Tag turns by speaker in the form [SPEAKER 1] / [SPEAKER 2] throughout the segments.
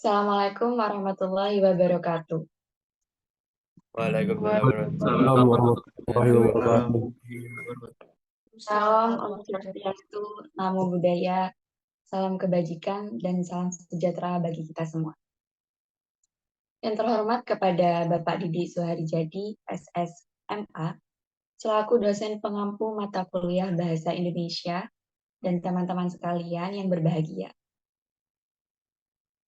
[SPEAKER 1] Assalamualaikum warahmatullahi wabarakatuh.
[SPEAKER 2] Waalaikumsalam warahmatullahi
[SPEAKER 3] Waalaikumsalam warahmatullahi wabarakatuh.
[SPEAKER 2] wabarakatuh.
[SPEAKER 1] Salam Om Swastiastu, Namo Buddhaya, salam kebajikan, dan salam sejahtera bagi kita semua. Yang terhormat kepada Bapak Didi Suharijadi, SSMA, selaku dosen pengampu mata kuliah Bahasa Indonesia, dan teman-teman sekalian yang berbahagia.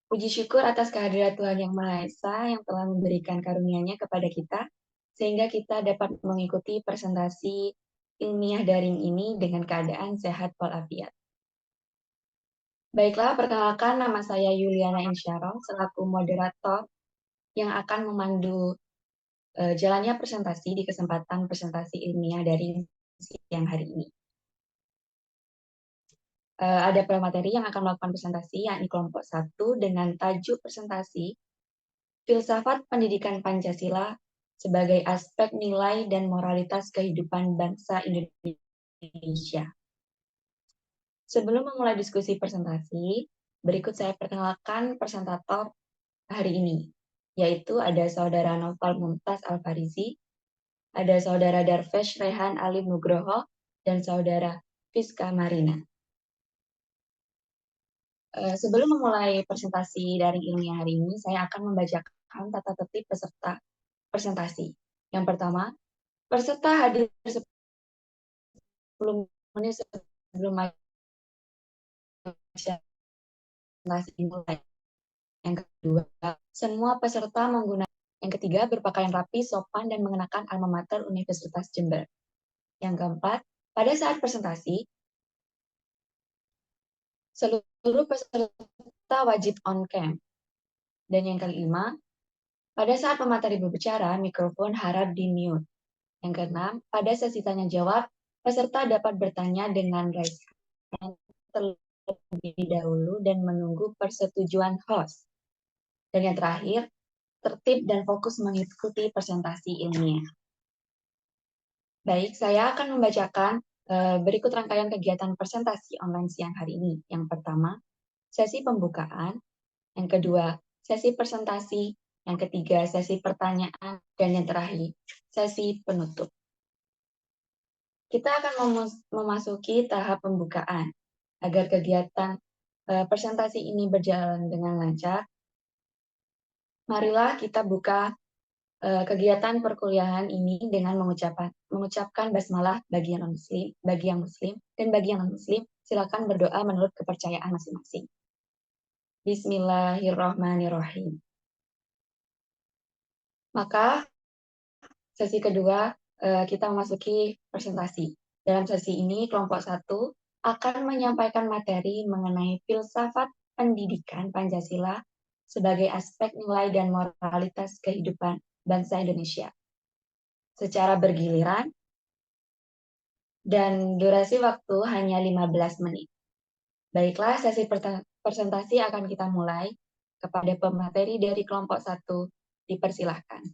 [SPEAKER 1] Puji syukur atas kehadirat Tuhan Yang Maha Esa yang telah memberikan karunia-Nya kepada kita, sehingga kita dapat mengikuti presentasi ilmiah daring ini dengan keadaan sehat walafiat. Baiklah, perkenalkan nama saya Yuliana Insyarah, selaku moderator yang akan memandu jalannya presentasi di kesempatan presentasi ilmiah daring siang hari ini. Ada pemateri yang akan melakukan presentasi, yakni kelompok 1 dengan tajuk presentasi Filsafat Pendidikan Pancasila sebagai aspek nilai dan moralitas kehidupan bangsa Indonesia. Sebelum memulai diskusi presentasi, berikut saya perkenalkan presentator hari ini, yaitu ada Saudara Noval Mumtaz Al-Farizi, ada Saudara Darvesh Rehan Alim Nugroho, dan Saudara Fiska Marina. Sebelum memulai presentasi daring ilmiah hari ini, saya akan membacakan tata tertib peserta presentasi. Yang pertama, peserta hadir 10 menit sebelum presentasi dimulai. Yang kedua, semua peserta menggunakan. Yang ketiga, berpakaian rapi, sopan, dan mengenakan alma mater Universitas Jember. Yang keempat, pada saat presentasi, seluruh peserta wajib on cam. Dan yang kelima, pada saat pemateri berbicara, mikrofon harap di-mute. Yang keenam, pada sesi tanya jawab, peserta dapat bertanya dengan raise hand terlebih dahulu dan menunggu persetujuan host. Dan yang terakhir, tertib dan fokus mengikuti presentasi ilmiah. Baik, saya akan membacakan berikut rangkaian kegiatan presentasi online siang hari ini. Yang pertama, sesi pembukaan. Yang kedua, sesi presentasi. Yang ketiga, sesi pertanyaan. Dan yang terakhir, sesi penutup. Kita akan memasuki tahap pembukaan. Agar kegiatan presentasi ini berjalan dengan lancar, marilah kita buka kegiatan perkuliahan ini dengan mengucapkan basmalah bagi yang muslim, dan bagi yang non-muslim, silakan berdoa menurut kepercayaan masing-masing. Bismillahirrahmanirrahim. Maka sesi kedua kita memasuki presentasi. Dalam sesi ini kelompok 1 akan menyampaikan materi mengenai filsafat pendidikan Pancasila sebagai aspek nilai dan moralitas kehidupan bangsa Indonesia. Secara bergiliran dan durasi waktu hanya 15 menit. Baiklah, sesi presentasi akan kita mulai. Kepada pemateri dari kelompok 1, dipersilahkan.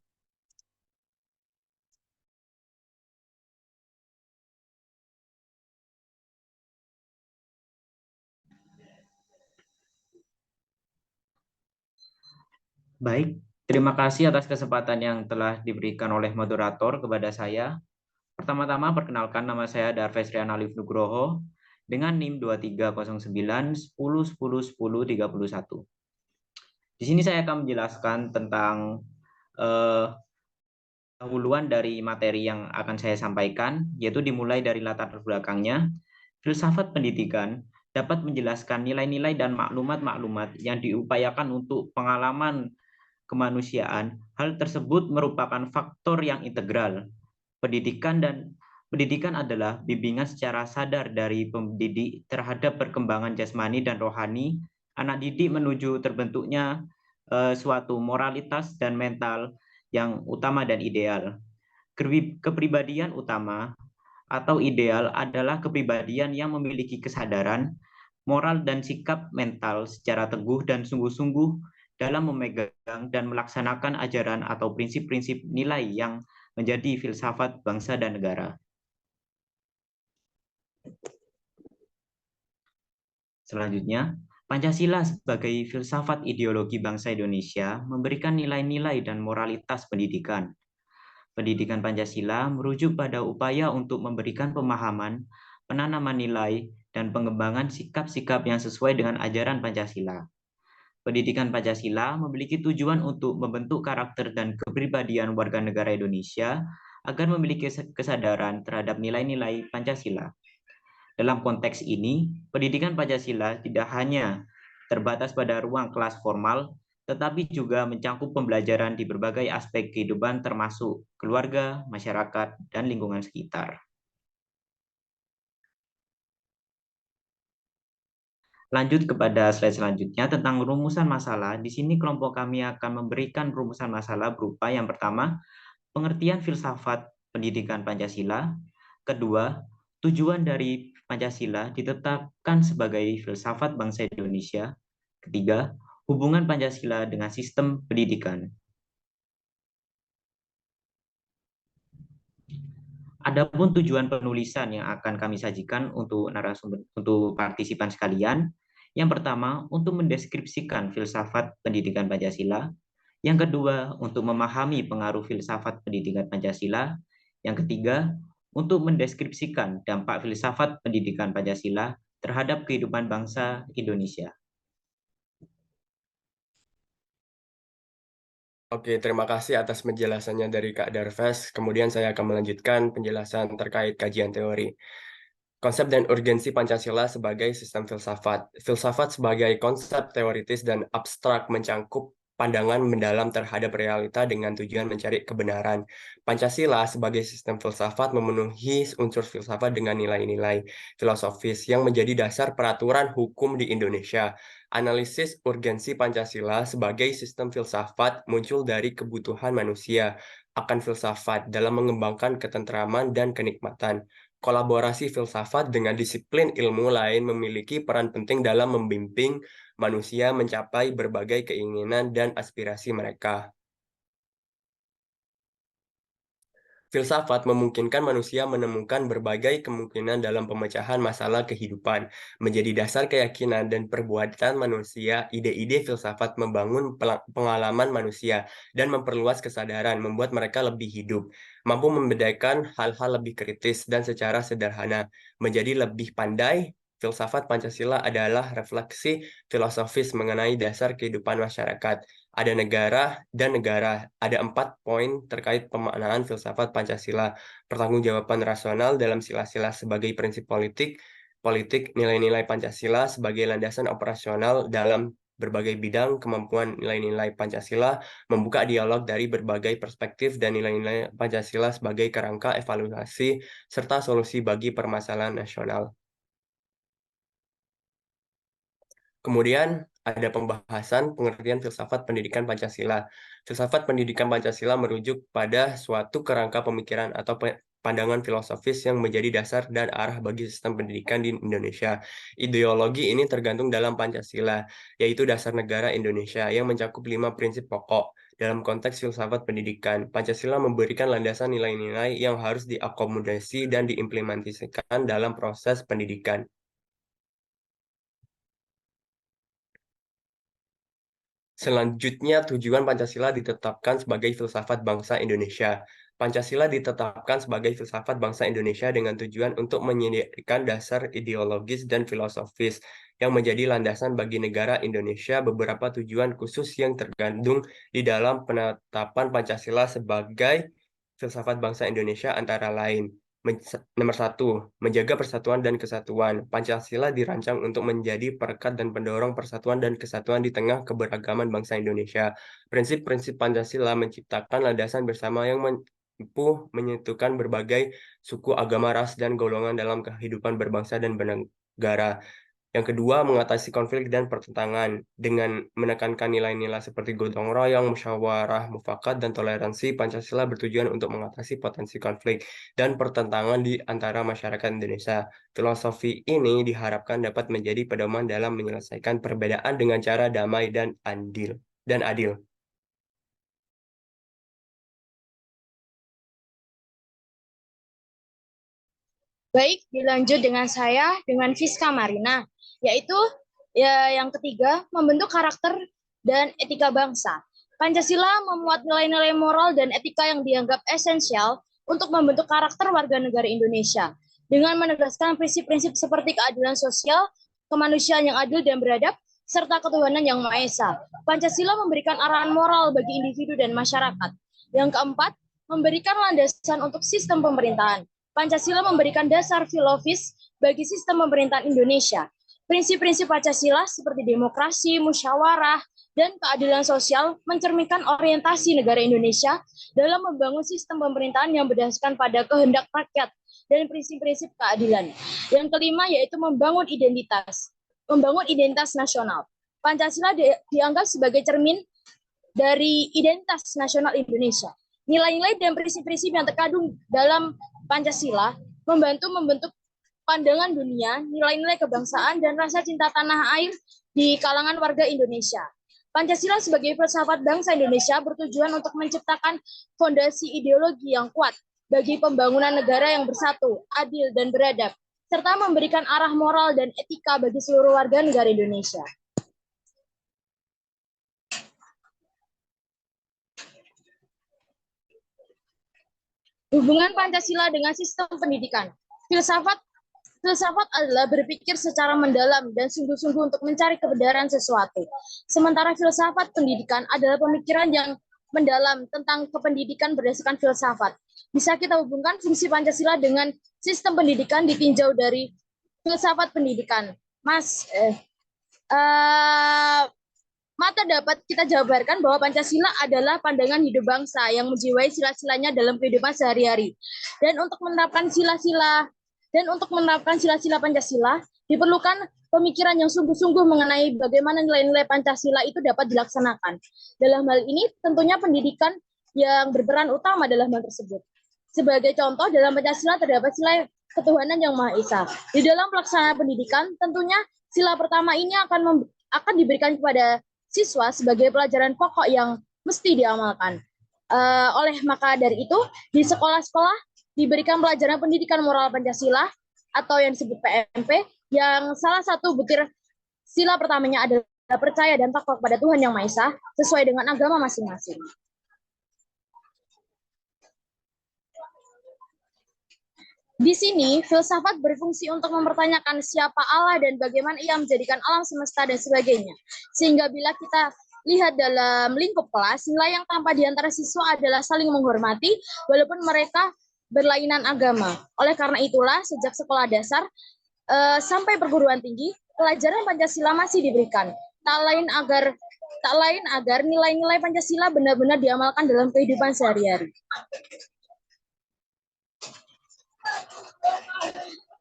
[SPEAKER 2] Baik, terima kasih atas kesempatan yang telah diberikan oleh moderator kepada saya. Pertama-tama perkenalkan, nama saya Darvesh Rehan Alif Nugroho dengan NIM 230910101031. Di sini saya akan menjelaskan tentang dahuluan dari materi yang akan saya sampaikan, yaitu dimulai dari latar belakangnya. Filsafat pendidikan dapat menjelaskan nilai-nilai dan maklumat-maklumat yang diupayakan untuk pengalaman kemanusiaan. Hal tersebut merupakan faktor yang integral. Pendidikan adalah bimbingan secara sadar dari pendidik terhadap perkembangan jasmani dan rohani anak didik menuju terbentuknya suatu moralitas dan mental yang utama dan ideal. Kepribadian utama atau ideal adalah kepribadian yang memiliki kesadaran, moral dan sikap mental secara teguh dan sungguh-sungguh dalam memegang dan melaksanakan ajaran atau prinsip-prinsip nilai yang menjadi filsafat bangsa dan negara. Selanjutnya, Pancasila sebagai filsafat ideologi bangsa Indonesia memberikan nilai-nilai dan moralitas pendidikan. Pendidikan Pancasila merujuk pada upaya untuk memberikan pemahaman, penanaman nilai, dan pengembangan sikap-sikap yang sesuai dengan ajaran Pancasila. Pendidikan Pancasila memiliki tujuan untuk membentuk karakter dan kepribadian warga negara Indonesia agar memiliki kesadaran terhadap nilai-nilai Pancasila. Dalam konteks ini, pendidikan Pancasila tidak hanya terbatas pada ruang kelas formal, tetapi juga mencakup pembelajaran di berbagai aspek kehidupan termasuk keluarga, masyarakat, dan lingkungan sekitar. Lanjut kepada slide selanjutnya tentang rumusan masalah. Di sini kelompok kami akan memberikan rumusan masalah berupa yang pertama, pengertian filsafat pendidikan Pancasila. Kedua, tujuan dari Pancasila ditetapkan sebagai filsafat bangsa Indonesia. Ketiga, hubungan Pancasila dengan sistem pendidikan. Adapun tujuan penulisan yang akan kami sajikan untuk narasumber, untuk partisipan sekalian. Yang pertama, untuk mendeskripsikan filsafat pendidikan Pancasila. Yang kedua, untuk memahami pengaruh filsafat pendidikan Pancasila. Yang ketiga, untuk mendeskripsikan dampak filsafat pendidikan Pancasila terhadap kehidupan bangsa Indonesia.
[SPEAKER 4] Oke, terima kasih atas penjelasannya dari Kak Darves. Kemudian saya akan melanjutkan penjelasan terkait kajian teori. Konsep dan urgensi Pancasila sebagai sistem filsafat. Filsafat sebagai konsep teoritis dan abstrak mencangkup pandangan mendalam terhadap realita dengan tujuan mencari kebenaran. Pancasila sebagai sistem filsafat memenuhi unsur filsafat dengan nilai-nilai filosofis yang menjadi dasar peraturan hukum di Indonesia. Analisis urgensi Pancasila sebagai sistem filsafat muncul dari kebutuhan manusia akan filsafat dalam mengembangkan ketentraman dan kenikmatan. Kolaborasi filsafat dengan disiplin ilmu lain memiliki peran penting dalam membimbing manusia mencapai berbagai keinginan dan aspirasi mereka. Filsafat memungkinkan manusia menemukan berbagai kemungkinan dalam pemecahan masalah kehidupan, menjadi dasar keyakinan dan perbuatan manusia. Ide-ide filsafat membangun pengalaman manusia dan memperluas kesadaran, membuat mereka lebih hidup, mampu membedakan hal-hal lebih kritis dan secara sederhana, menjadi lebih pandai. Filsafat Pancasila adalah refleksi filosofis mengenai dasar kehidupan masyarakat. Ada negara dan negara. Ada 4 poin terkait pemaknaan filsafat Pancasila. Pertanggungjawaban rasional dalam sila-sila sebagai prinsip politik, nilai-nilai Pancasila sebagai landasan operasional dalam berbagai bidang, kemampuan nilai-nilai Pancasila, membuka dialog dari berbagai perspektif dan nilai-nilai Pancasila sebagai kerangka evaluasi serta solusi bagi permasalahan nasional. Kemudian ada pembahasan pengertian filsafat pendidikan Pancasila. Filsafat pendidikan Pancasila merujuk pada suatu kerangka pemikiran atau pandangan filosofis yang menjadi dasar dan arah bagi sistem pendidikan di Indonesia. Ideologi ini tergantung dalam Pancasila, yaitu dasar negara Indonesia yang mencakup 5 prinsip pokok. Dalam konteks filsafat pendidikan, Pancasila memberikan landasan nilai-nilai yang harus diakomodasi dan diimplementasikan dalam proses pendidikan. Selanjutnya, tujuan Pancasila ditetapkan sebagai filsafat bangsa Indonesia. Pancasila ditetapkan sebagai filsafat bangsa Indonesia dengan tujuan untuk menyediakan dasar ideologis dan filosofis yang menjadi landasan bagi negara Indonesia. Beberapa tujuan khusus yang terkandung di dalam penetapan Pancasila sebagai filsafat bangsa Indonesia antara lain. Nomor 1, menjaga persatuan dan kesatuan. Pancasila dirancang untuk menjadi perekat dan pendorong persatuan dan kesatuan di tengah keberagaman bangsa Indonesia. Prinsip-prinsip Pancasila menciptakan landasan bersama yang mampu menyatukan berbagai suku, agama, ras, dan golongan dalam kehidupan berbangsa dan bernegara. Yang kedua, mengatasi konflik dan pertentangan. Dengan menekankan nilai-nilai seperti gotong royong, musyawarah, mufakat, dan toleransi, Pancasila bertujuan untuk mengatasi potensi konflik dan pertentangan di antara masyarakat Indonesia. Filosofi ini diharapkan dapat menjadi pedoman dalam menyelesaikan perbedaan dengan cara damai dan adil.
[SPEAKER 5] Baik, dilanjut dengan saya, dengan Fiska Marina, yaitu Ya, yang ketiga, membentuk karakter dan etika bangsa. Pancasila memuat nilai-nilai moral dan etika yang dianggap esensial untuk membentuk karakter warga negara Indonesia. Dengan menegaskan prinsip-prinsip seperti keadilan sosial, kemanusiaan yang adil dan beradab, serta ketuhanan yang Maha Esa. Pancasila memberikan arahan moral bagi individu dan masyarakat. Yang keempat, memberikan landasan untuk sistem pemerintahan. Pancasila memberikan dasar filosofis bagi sistem pemerintahan Indonesia. Prinsip-prinsip Pancasila seperti demokrasi, musyawarah, dan keadilan sosial mencerminkan orientasi negara Indonesia dalam membangun sistem pemerintahan yang berdasarkan pada kehendak rakyat dan prinsip-prinsip keadilan. Yang kelima yaitu membangun identitas nasional. Pancasila dianggap sebagai cermin dari identitas nasional Indonesia. Nilai-nilai dan prinsip-prinsip yang terkandung dalam Pancasila membantu membentuk pandangan dunia, nilai-nilai kebangsaan, dan rasa cinta tanah air di kalangan warga Indonesia. Pancasila sebagai filsafat bangsa Indonesia bertujuan untuk menciptakan fondasi ideologi yang kuat bagi pembangunan negara yang bersatu, adil, dan beradab, serta memberikan arah moral dan etika bagi seluruh warga negara Indonesia. Hubungan Pancasila dengan sistem pendidikan. Filsafat adalah berpikir secara mendalam dan sungguh-sungguh untuk mencari kebenaran sesuatu. Sementara filsafat pendidikan adalah pemikiran yang mendalam tentang kependidikan berdasarkan filsafat. Bisa kita hubungkan fungsi Pancasila dengan sistem pendidikan ditinjau dari filsafat pendidikan. Maka dapat kita jabarkan bahwa Pancasila adalah pandangan hidup bangsa yang menjiwai sila-silanya dalam kehidupan sehari-hari. Dan untuk menerapkan sila-sila Pancasila, diperlukan pemikiran yang sungguh-sungguh mengenai bagaimana nilai-nilai Pancasila itu dapat dilaksanakan. Dalam hal ini, tentunya pendidikan yang berperan utama dalam hal tersebut. Sebagai contoh, dalam Pancasila terdapat sila ketuhanan yang Maha Esa. Di dalam pelaksanaan pendidikan, tentunya sila pertama ini akan diberikan kepada siswa sebagai pelajaran pokok yang mesti diamalkan. Maka dari itu, di sekolah-sekolah diberikan pelajaran pendidikan moral Pancasila atau yang disebut PMP, yang salah satu butir sila pertamanya adalah percaya dan takwa kepada Tuhan Yang Maha Esa sesuai dengan agama masing-masing. Di sini, filsafat berfungsi untuk mempertanyakan siapa Allah dan bagaimana ia menjadikan alam semesta dan sebagainya. Sehingga bila kita lihat dalam lingkup kelas, nilai yang tampak di antara siswa adalah saling menghormati walaupun mereka berlainan agama. Oleh karena itulah, sejak sekolah dasar sampai perguruan tinggi, pelajaran Pancasila masih diberikan. Tak lain agar nilai-nilai Pancasila benar-benar diamalkan dalam kehidupan sehari-hari.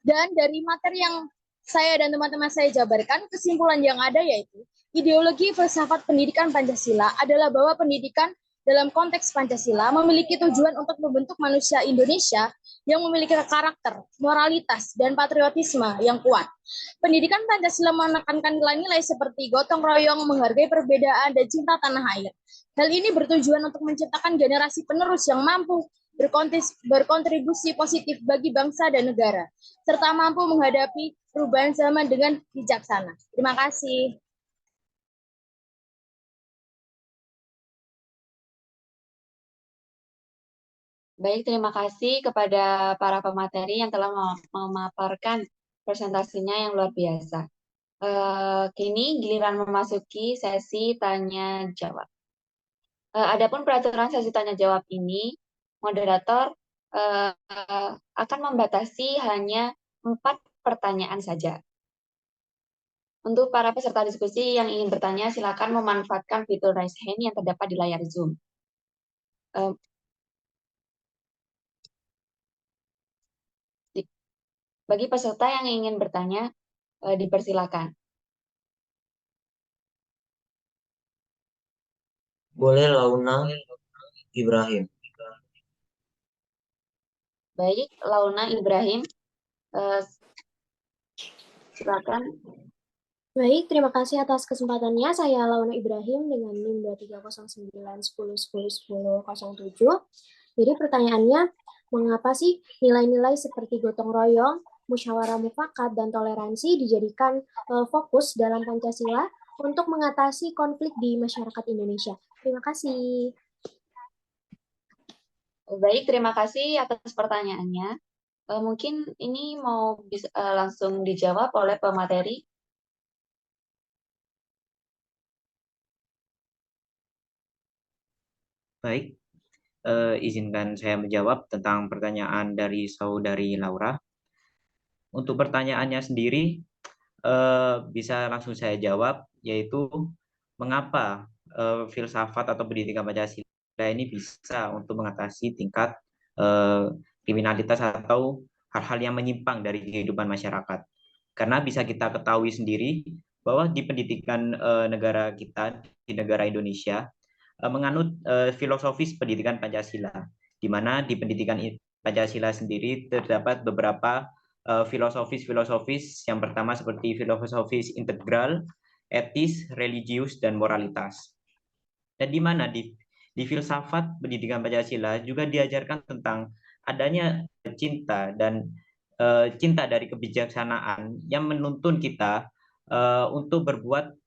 [SPEAKER 5] Dan dari materi yang saya dan teman-teman saya jabarkan, kesimpulan yang ada yaitu ideologi filsafat pendidikan Pancasila adalah bahwa pendidikan dalam konteks Pancasila memiliki tujuan untuk membentuk manusia Indonesia yang memiliki karakter, moralitas, dan patriotisme yang kuat. Pendidikan Pancasila menekankan nilai-nilai seperti gotong royong, menghargai perbedaan, dan cinta tanah air. Hal ini bertujuan untuk menciptakan generasi penerus yang mampu berkontribusi positif bagi bangsa dan negara, serta mampu menghadapi perubahan zaman dengan bijaksana. Terima kasih.
[SPEAKER 1] Baik, terima kasih kepada para pemateri yang telah memaparkan presentasinya yang luar biasa. Kini giliran memasuki sesi tanya-jawab. Adapun peraturan sesi tanya-jawab ini, moderator akan membatasi hanya 4 pertanyaan saja. Untuk para peserta diskusi yang ingin bertanya, silakan memanfaatkan fitur raise hand yang terdapat di layar Zoom. Bagi peserta yang ingin bertanya, dipersilakan.
[SPEAKER 3] Boleh Launa Ibrahim.
[SPEAKER 1] Baik, Launa Ibrahim, silakan.
[SPEAKER 6] Baik, terima kasih atas kesempatannya. Saya Launa Ibrahim dengan NIM 230910101007. Jadi pertanyaannya, mengapa sih nilai-nilai seperti gotong royong, musyawarah mufakat, dan toleransi dijadikan fokus dalam Pancasila untuk mengatasi konflik di masyarakat Indonesia. Terima kasih.
[SPEAKER 1] Baik, terima kasih atas pertanyaannya. Mungkin ini mau bisa langsung dijawab oleh pemateri.
[SPEAKER 2] Baik, izinkan saya menjawab tentang pertanyaan dari saudari Laura. Untuk pertanyaannya sendiri, bisa langsung saya jawab, yaitu mengapa filsafat atau pendidikan Pancasila ini bisa untuk mengatasi tingkat kriminalitas atau hal-hal yang menyimpang dari kehidupan masyarakat. Karena bisa kita ketahui sendiri bahwa di pendidikan negara kita, di negara Indonesia, menganut filosofis pendidikan Pancasila, di mana di pendidikan Pancasila sendiri terdapat beberapa filosofis. Yang pertama seperti filosofis integral, etis, religius, dan moralitas. Dan di mana di filsafat pendidikan Pancasila juga diajarkan tentang adanya cinta dan cinta dari kebijaksanaan yang menuntun kita untuk berbuat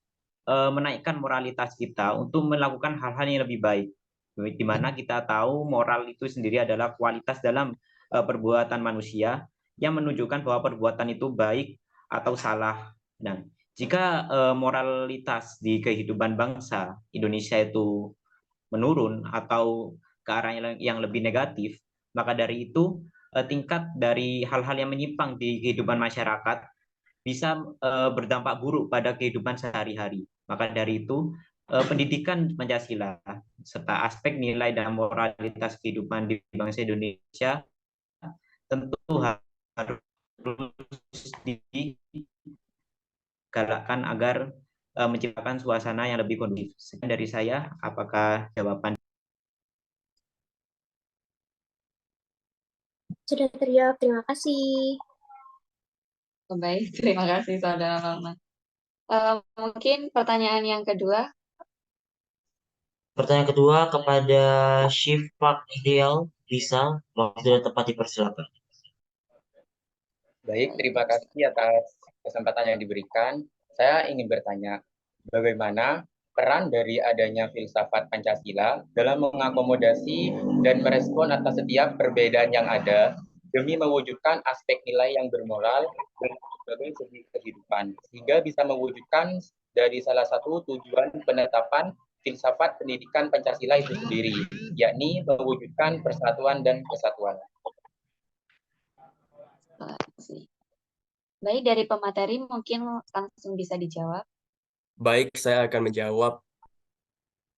[SPEAKER 2] menaikkan moralitas kita untuk melakukan hal-hal yang lebih baik. Di mana kita tahu moral itu sendiri adalah kualitas dalam perbuatan manusia yang menunjukkan bahwa perbuatan itu baik atau salah. Nah, jika moralitas di kehidupan bangsa Indonesia itu menurun atau ke arah yang lebih negatif, maka dari itu tingkat dari hal-hal yang menyimpang di kehidupan masyarakat bisa berdampak buruk pada kehidupan sehari-hari. Maka dari itu, pendidikan Pancasila serta aspek nilai dan moralitas kehidupan di bangsa Indonesia tentu harus digalakkan agar menciptakan suasana yang lebih kondusif. Sekian dari saya, apakah jawaban?
[SPEAKER 6] Sudah terjawab, terima kasih.
[SPEAKER 1] Baik, terima kasih Saudara Lama. Mungkin pertanyaan yang kedua.
[SPEAKER 3] Pertanyaan kedua kepada Syifaq Ideal, bisa, waktu sudah tepat dipersilakan.
[SPEAKER 7] Baik, terima kasih atas kesempatan yang diberikan. Saya ingin bertanya, bagaimana peran dari adanya filsafat Pancasila dalam mengakomodasi dan merespon atas setiap perbedaan yang ada demi mewujudkan aspek nilai yang bermoral dan berbagai segi kehidupan, sehingga bisa mewujudkan dari salah satu tujuan penetapan filsafat pendidikan Pancasila itu sendiri, yakni mewujudkan persatuan dan kesatuan.
[SPEAKER 1] Baik, dari pemateri mungkin langsung bisa dijawab.
[SPEAKER 4] Baik, saya akan menjawab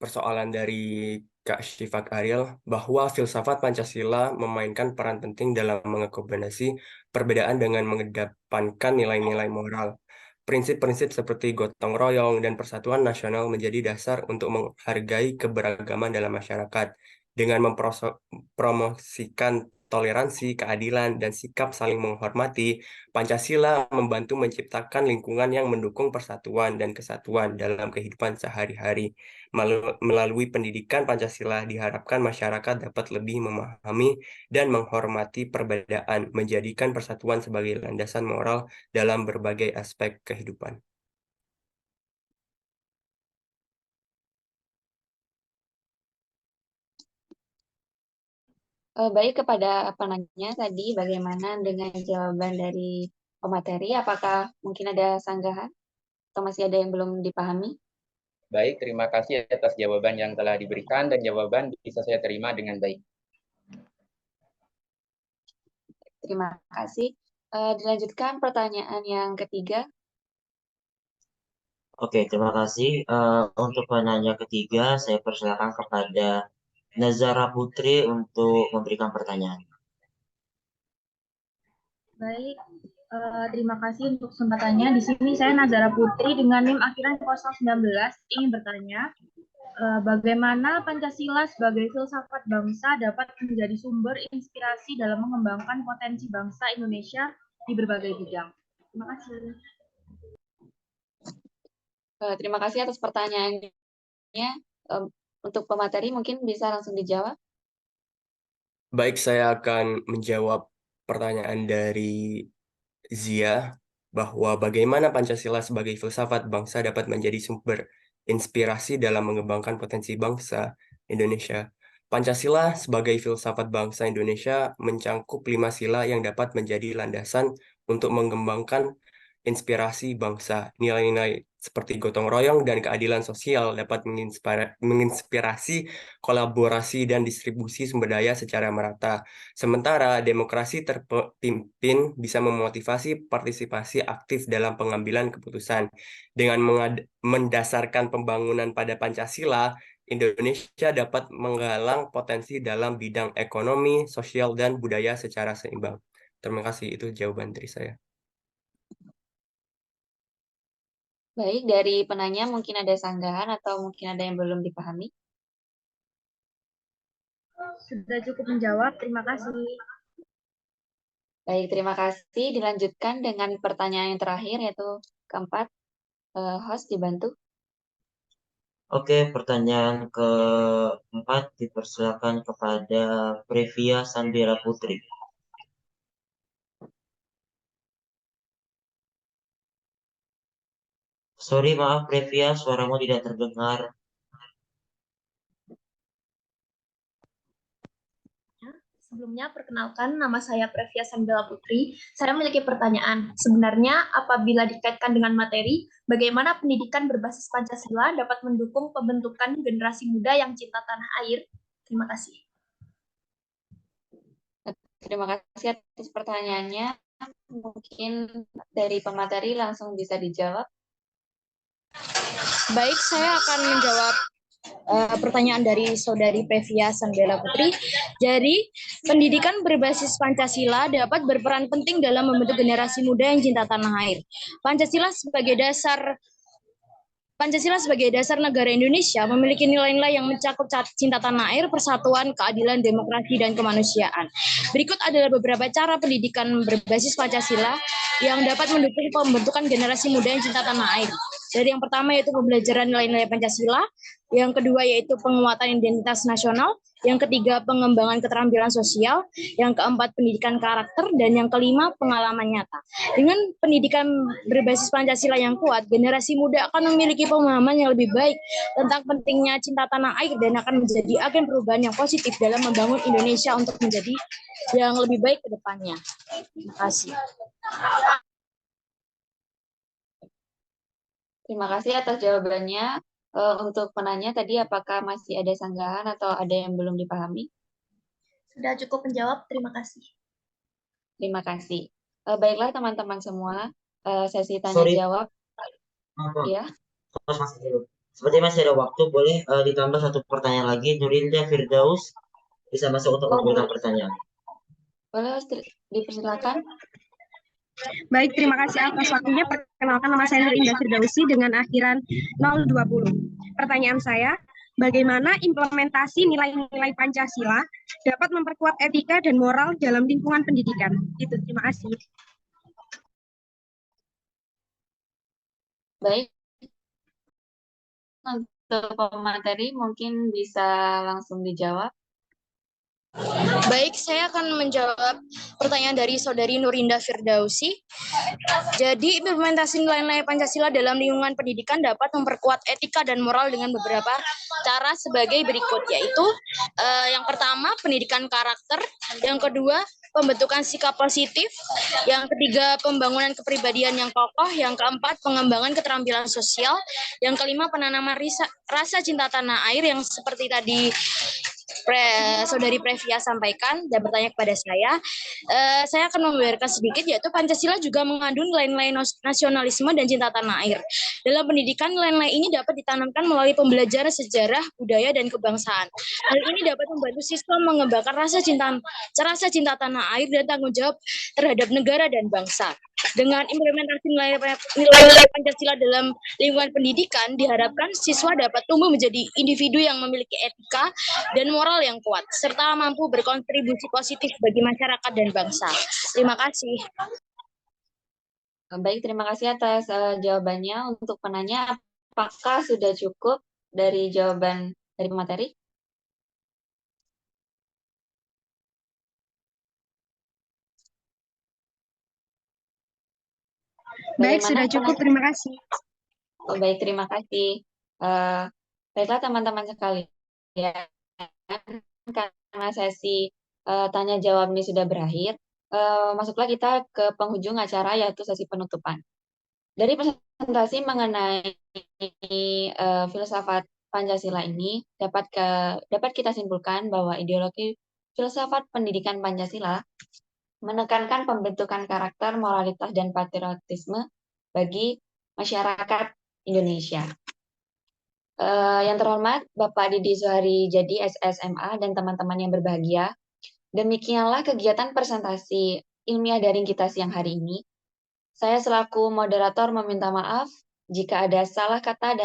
[SPEAKER 4] persoalan dari Kak Syifaq Ariel bahwa filsafat Pancasila memainkan peran penting dalam mengakomodasi perbedaan dengan mengedepankan nilai-nilai moral. Prinsip-prinsip seperti gotong royong dan persatuan nasional menjadi dasar untuk menghargai keberagaman dalam masyarakat. Dengan mempromosikan toleransi, keadilan, dan sikap saling menghormati, Pancasila membantu menciptakan lingkungan yang mendukung persatuan dan kesatuan dalam kehidupan sehari-hari. Melalui pendidikan Pancasila diharapkan masyarakat dapat lebih memahami dan menghormati perbedaan, menjadikan persatuan sebagai landasan moral dalam berbagai aspek kehidupan.
[SPEAKER 1] Baik, kepada penanya tadi bagaimana dengan jawaban dari pemateri, apakah mungkin ada sanggahan atau masih ada yang belum dipahami?
[SPEAKER 7] Baik, terima kasih atas jawaban yang telah diberikan dan jawaban bisa saya terima dengan baik.
[SPEAKER 1] Terima kasih. Dilanjutkan pertanyaan yang ketiga.
[SPEAKER 3] Oke, terima kasih. Untuk penanya ketiga, saya persilakan kepada Nazara Putri untuk memberikan pertanyaan.
[SPEAKER 8] Baik, terima kasih untuk kesempatannya. Di sini saya Nazara Putri dengan NIM akhiran 019 ingin bertanya, bagaimana Pancasila sebagai filsafat bangsa dapat menjadi sumber inspirasi dalam mengembangkan potensi bangsa Indonesia di berbagai bidang. Terima kasih.
[SPEAKER 1] Terima kasih atas pertanyaannya. Untuk pemateri mungkin bisa langsung dijawab.
[SPEAKER 4] Baik, saya akan menjawab pertanyaan dari Zia bahwa bagaimana Pancasila sebagai filsafat bangsa dapat menjadi sumber inspirasi dalam mengembangkan potensi bangsa Indonesia. Pancasila sebagai filsafat bangsa Indonesia mencangkup 5 sila yang dapat menjadi landasan untuk mengembangkan inspirasi bangsa. Nilai-nilai seperti gotong royong dan keadilan sosial dapat menginspirasi kolaborasi dan distribusi sumber daya secara merata. Sementara demokrasi terpimpin bisa memotivasi partisipasi aktif dalam pengambilan keputusan. Dengan mendasarkan pembangunan pada Pancasila, Indonesia dapat menggalang potensi dalam bidang ekonomi, sosial, dan budaya secara seimbang. Terima kasih, itu jawaban dari saya.
[SPEAKER 1] Baik, dari penanya mungkin ada sanggahan atau mungkin ada yang belum dipahami.
[SPEAKER 8] Sudah cukup menjawab, terima kasih.
[SPEAKER 1] Baik, terima kasih. Dilanjutkan dengan pertanyaan yang terakhir, yaitu keempat. Host, dibantu.
[SPEAKER 3] Oke, pertanyaan keempat dipersilakan kepada Previa Sandira Putri. Sorry, maaf Previa, suaramu tidak terdengar.
[SPEAKER 9] Sebelumnya, perkenalkan, nama saya Previa Sandela Putri. Saya memiliki pertanyaan. Sebenarnya, apabila dikaitkan dengan materi, bagaimana pendidikan berbasis Pancasila dapat mendukung pembentukan generasi muda yang cinta tanah air? Terima kasih.
[SPEAKER 1] Terima kasih atas pertanyaannya. Mungkin dari pemateri langsung bisa dijawab.
[SPEAKER 5] Baik, saya akan menjawab pertanyaan dari Saudari Previa Sandela Putri. Jadi, pendidikan berbasis Pancasila dapat berperan penting dalam membentuk generasi muda yang cinta tanah air. Pancasila sebagai dasar negara Indonesia memiliki nilai-nilai yang mencakup cinta tanah air, persatuan, keadilan, demokrasi, dan kemanusiaan. Berikut adalah beberapa cara pendidikan berbasis Pancasila yang dapat mendukung pembentukan generasi muda yang cinta tanah air. Dari yang pertama yaitu pembelajaran nilai-nilai Pancasila, yang kedua yaitu penguatan identitas nasional, yang ketiga pengembangan keterampilan sosial, yang keempat pendidikan karakter, dan yang kelima pengalaman nyata. Dengan pendidikan berbasis Pancasila yang kuat, generasi muda akan memiliki pemahaman yang lebih baik tentang pentingnya cinta tanah air dan akan menjadi agen perubahan yang positif dalam membangun Indonesia untuk menjadi yang lebih baik ke depannya. Terima kasih.
[SPEAKER 1] Terima kasih atas jawabannya. Untuk penanya tadi, apakah masih ada sanggahan atau ada yang belum dipahami?
[SPEAKER 9] Sudah cukup menjawab, terima kasih.
[SPEAKER 1] Terima kasih. Baiklah teman-teman semua, sesi tanya
[SPEAKER 3] Sorry.
[SPEAKER 1] jawab. Ya.
[SPEAKER 3] Seperti masih ada waktu, boleh ditambah satu pertanyaan lagi. Nurinda Firdaus bisa masuk untuk mengumpulkan pertanyaan.
[SPEAKER 1] Boleh, dipersilakan.
[SPEAKER 10] Baik, terima kasih atas waktunya. Perkenalkan, nama saya Nurinda Firdausi dengan akhiran 020. Pertanyaan saya, bagaimana implementasi nilai-nilai Pancasila dapat memperkuat etika dan moral dalam lingkungan pendidikan? Itu, terima kasih.
[SPEAKER 1] Baik. Untuk pemateri mungkin bisa langsung dijawab.
[SPEAKER 5] Baik, saya akan menjawab pertanyaan dari Saudari Nurinda Firdausi. Jadi, implementasi nilai-nilai Pancasila dalam lingkungan pendidikan dapat memperkuat etika dan moral dengan beberapa cara sebagai berikut, yaitu yang pertama, pendidikan karakter, yang kedua, pembentukan sikap positif, yang ketiga, pembangunan kepribadian yang kokoh, yang keempat, pengembangan keterampilan sosial, yang kelima, penanaman rasa cinta tanah air yang seperti tadi Saudari Previa sampaikan dan bertanya kepada saya akan membeberkan sedikit, yaitu Pancasila juga mengandung nilai-nilai nasionalisme dan cinta tanah air. Dalam pendidikan, nilai-nilai ini dapat ditanamkan melalui pembelajaran sejarah, budaya, dan kebangsaan. Hal ini dapat membantu siswa mengembangkan rasa cinta tanah air dan tanggung jawab terhadap negara dan bangsa. Dengan implementasi nilai-nilai Pancasila dalam lingkungan pendidikan, diharapkan siswa dapat tumbuh menjadi individu yang memiliki etika dan moral yang kuat, serta mampu berkontribusi positif bagi masyarakat dan bangsa. Terima kasih.
[SPEAKER 1] Baik, terima kasih atas jawabannya. Untuk penanya, apakah sudah cukup dari jawaban dari pemateri?
[SPEAKER 10] Baik,
[SPEAKER 1] Bagaimana
[SPEAKER 10] sudah cukup. Terima kasih.
[SPEAKER 1] Oh, baik, terima kasih. Baiklah teman-teman sekalian, karena sesi tanya jawab ini sudah berakhir, masuklah kita ke penghujung acara yaitu sesi penutupan. Dari presentasi mengenai filsafat Pancasila ini dapat kita simpulkan bahwa ideologi filsafat pendidikan Pancasila menekankan pembentukan karakter, moralitas, dan patriotisme bagi masyarakat Indonesia. Yang terhormat Bapak Didi Zuhari Jadi SSMA dan teman-teman yang berbahagia, demikianlah kegiatan presentasi ilmiah daring kita siang hari ini. Saya selaku moderator meminta maaf jika ada salah kata dalam